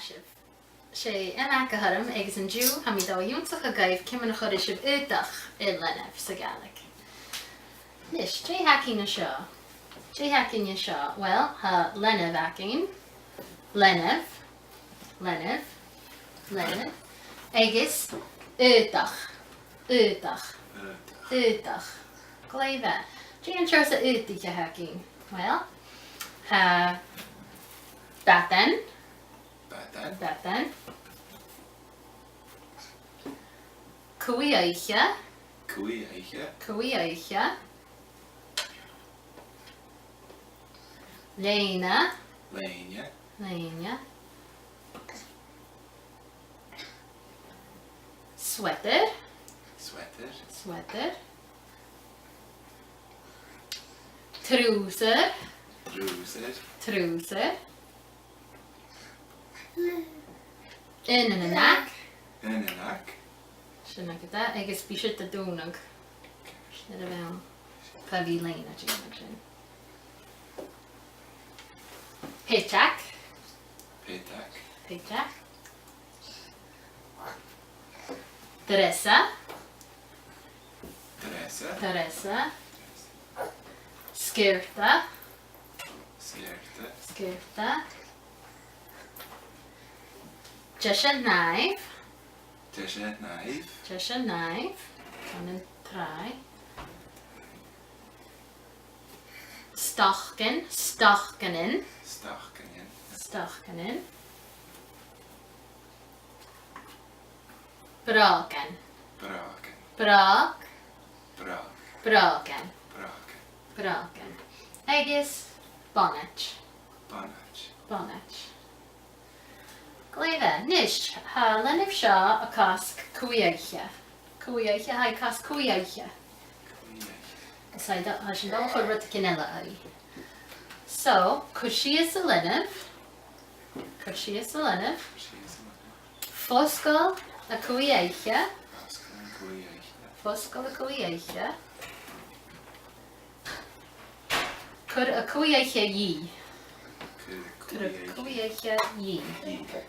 sibh. sé ina go thum agus an dú ha mí dá dúntaach a gaibh ciman na chuir sibh údach I lenah sa Gaelic. Nis, Dé hacking na seo. Dé hacking na seo. Well, ha lenah hacking. Lenah. Lenah. Lenah. Agus údach. Údach. Údach. Gleive. Dé an seir sa údach a hacking. Well, ha batan. Batan. Batan. Cuiaiche. Cuiaiche. Cuiaiche. Léine. Léine. Léine. Sweater. Sweater. Sweater. Trouser. Trouser. Trouser. In an anak. In an anak. Sinna go da, agus bí si a dúnag. Ar a bhean. Cadí léine a sin. Paycheck. Paycheck. Paycheck. Teresa. Teresa. Teresa. Skirta. Skirta. Skirta. Just a knife. Just a knife. Just a knife. Kan een try. Stachken. Stachkenen. Stachkenen. Stachkenen. Braken. Braken. Brak. Brak. Braken. Braken. Braken. Agus bonnet. Bonnet. Bonnet. Gleive, nis, ha lenif seo a casc cuiaiche. Cuiaiche, ha casc cuiaiche. Cuiaiche. Is ha sin dal chu rut cinella aí. So, cushi is a lenif. Cushi is a lenif. She is a Foscal a cuiaiche. Pascal cuiaiche. Foscal a cuiaiche. Cur a cuiaiche yi. Cur a cuiaiche yi.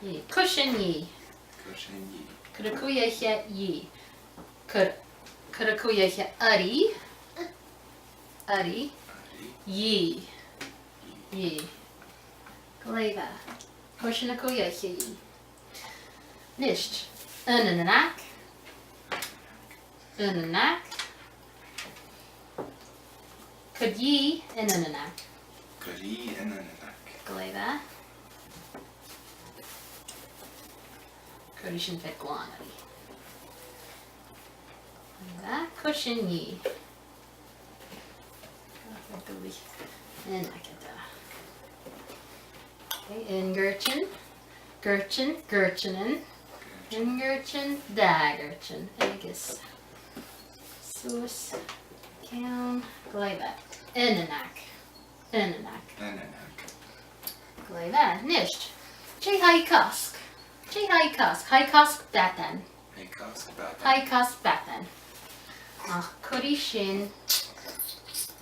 Yi. Cushion yi. Cushion ye. Cur a cuiaiche yi. Cur a cuiaiche ari. Ari. Ari. Yi. Yi. Gleive. Cushion a cuiaiche yi. Nisht. Yn an anak. Yn an anak. Cud yi in an anak. Curry in an anak. Gleive. Cud sin fe gláán ari. Gleive. Cushion yi. In in Gurchin. Gurchin. Gurchinen. In Gurchin. Da Gurchin. Agus. Sus. Cawn. Gleive. In anak. In anak. In an anak. Gleive. Nisht. Jay high cask. Jay high cask. High cask batan. Hey, cask batan. High cask batan. Ach, cudi shin.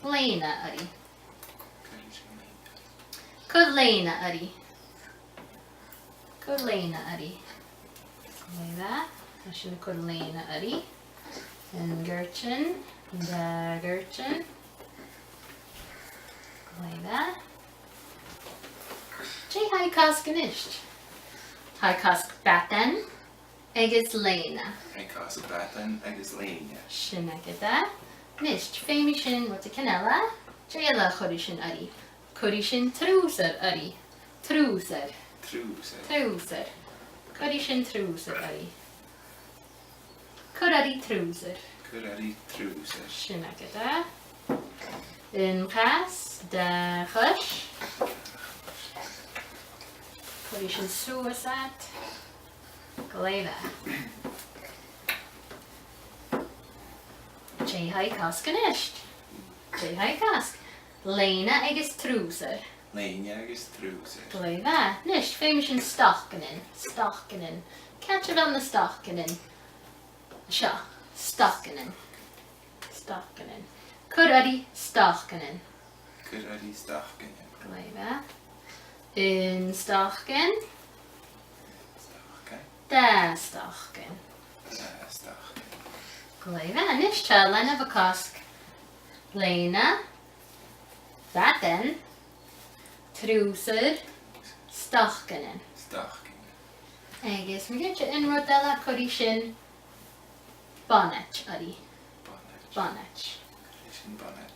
Lena ari. Curry sin me. Cud Lena ari. Cud Lena ari. Gleive. Shin cud Lena ari. In Gurchin. Da Gurchin. Gleive. Jay high cask nisht. High cask batan. Agus Lena. Hey, cask batan. Agus léine. Sinna gyda. Nisht, féimi sin wat a canella. Jayla chori sin ari. Cori sin trúser ari. Trúser. Trouser. Trúser. Cori sin trúser ari. Curari trúser. Curry trouser. Sinna gyda. In cas, da chush. Cori sin suasat. Gleive. Jay high cask nisht. Jay high cask. Lena agus trúser. Léine agus trouser. Gleive. Nisht, féimi sin stachkenen. Stachkenen. Catch it on the stachkenen. Seo. Stachkenen. Stachkenen. Curari stachkenen. Curry stachkenen. Gleive. In stachken. Da stochgen. Stach. Glaive, anish ta lena vakosk. Lena. Batten. Trúsar. Stochgenen. Stachgen. Agus, mi gyda yn rodella corishin bonnet, adi. Bonnet. Bonnet. Christian bonnet.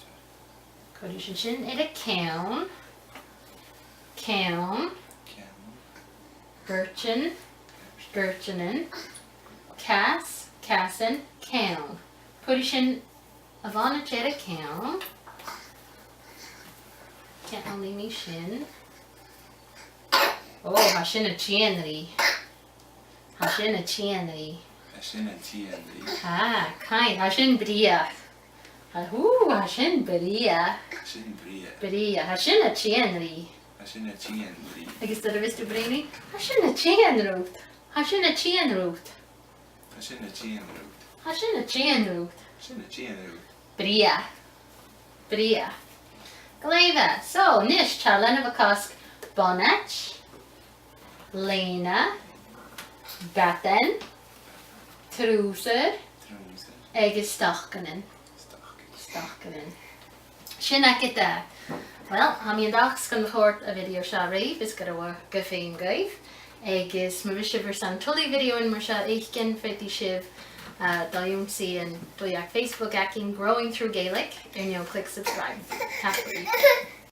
Corishin shin ida cawn. Cawn. Ken. Birchin. Birchinen. Cass. Cassin. Cawn. Corishin avana ida cawn. Can't only me shin. Oh, hashin a chienri. Hashin a chienri. Hashin a tienri. Ah, kind. Hashin bria. Hashin bria. Hashin bria. Bria. Hashin a chienri. Hashin a tienri. Agus dat wist du brini? Hashin a chienroot. Hashin a chienroot. Hashin a tienroot. Hashin a chienroot. Hashin a tienroot. Bria. Bria. Glaive. So, nish charlen of a cusk. Bonnet. Lena. Batten. Trúsar. Trúser. Agus stochgenen. Stachgen. Stochgenen. Sin ag da. Wel, ha mi an dachs gan chort a video sha raif, is gyda wa gyfein gaif. Agus ma bys ver san tulli video in mar sha eichgen fedi shiv da yung si an doyak Facebook akin Growing Through Gaelic and you'll click subscribe. Tap